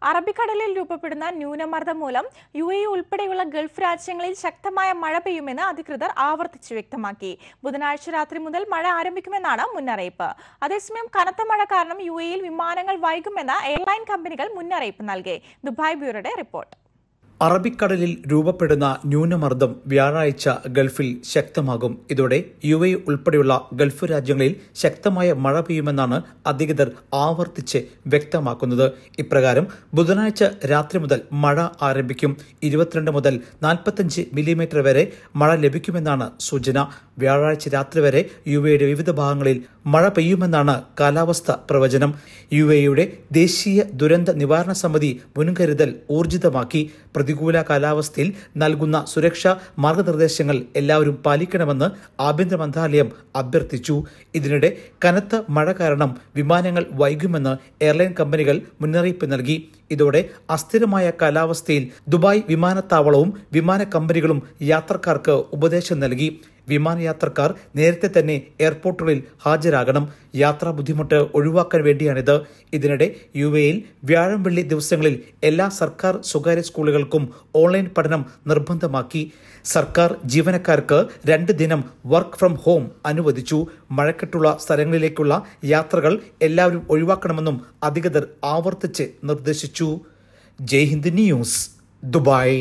അറബിക്കടലിൽ രൂപപ്പെടുന്ന ന്യൂനമർദ്ദം മൂലം UAE ഉൾപ്പെടെയുള്ള ഗൾഫ് രാജ്യങ്ങളിൽ ശക്തമായ മഴ പെയ്യുമെന്ന് അധികൃതർ ആവർത്തിച്ചു വ്യക്തമാക്കി. ബുധനാഴ്ച രാത്രി മുതൽ മഴ ആരംഭിക്കുമെന്നാണ് മുന്നറിയിപ്പ്. അതേസമയം കനത്ത മഴ കാരണം UAEയിൽ വിമാനങ്ങൾ വൈകുമെന്ന് എയർലൈൻ കമ്പനികൾ മുന്നറിയിപ്പ് നൽകി. ദുബായ് ബ്യൂറോയുടെ റിപ്പോർട്ട്. അറബിക്കടലിൽ രൂപപ്പെടുന്ന ന്യൂനമർദ്ദം വ്യാഴാഴ്ച ഗൾഫിൽ ശക്തമാകും. ഇതോടെ UAE ഉൾപ്പെടെയുള്ള ഗൾഫ് രാജ്യങ്ങളിൽ ശക്തമായ മഴ പെയ്യുമെന്നാണ് അധികൃതർ ആവർത്തിച്ച് വ്യക്തമാക്കുന്നത്. ഇപ്രകാരം ബുധനാഴ്ച രാത്രി മുതൽ മഴ ആരംഭിക്കും. 22 മുതൽ 45 മില്ലിമീറ്റർ വരെ മഴ ലഭിക്കുമെന്നാണ് സൂചന. വ്യാഴാഴ്ച രാത്രി വരെ UAEയുടെ വിവിധ ഭാഗങ്ങളിൽ മഴ പെയ്യുമെന്നാണ് കാലാവസ്ഥ പ്രവചനം. UAEയുടെ ദേശീയ ദുരന്ത നിവാരണ സമിതി മുൻകരുതൽ ഊർജിതമാക്കി. പ്രതികൂല കാലാവസ്ഥയിൽ നൽകുന്ന സുരക്ഷാ മാർഗനിർദ്ദേശങ്ങൾ എല്ലാവരും പാലിക്കണമെന്ന് ആഭ്യന്തര മന്ത്രാലയം അഭ്യർത്ഥിച്ചു. ഇതിനിടെ കനത്ത മഴ കാരണം വിമാനങ്ങൾ വൈകുമെന്ന് എയർലൈൻ കമ്പനികൾ മുന്നറിയിപ്പ് നൽകി. ഇതോടെ അസ്ഥിരമായ കാലാവസ്ഥയിൽ ദുബായ് വിമാനത്താവളവും വിമാന കമ്പനികളും യാത്രക്കാർക്ക് ഉപദേശം നൽകി. വിമാനയാത്രക്കാർ നേരത്തെ തന്നെ എയർപോർട്ടുകളിൽ ഹാജരാകണം. യാത്രാ ബുദ്ധിമുട്ട് ഒഴിവാക്കാൻ വേണ്ടിയാണിത്. ഇതിനിടെ UAEയിൽ വ്യാഴം വെള്ളി ദിവസങ്ങളിൽ എല്ലാ സർക്കാർ സ്വകാര്യ സ്കൂളുകൾക്കും ഓൺലൈൻ പഠനം നിർബന്ധമാക്കി. സർക്കാർ ജീവനക്കാർക്ക് 2 ദിനം വർക്ക് ഫ്രം ഹോം അനുവദിച്ചു. മഴക്കെട്ടുള്ള സ്ഥലങ്ങളിലേക്കുള്ള യാത്രകൾ എല്ലാവരും ഒഴിവാക്കണമെന്നും അധികൃതർ ആവർത്തിച്ച് നിർദ്ദേശിച്ചു. ജയ് ഹിന്ദ് ന്യൂസ്, ദുബായ്.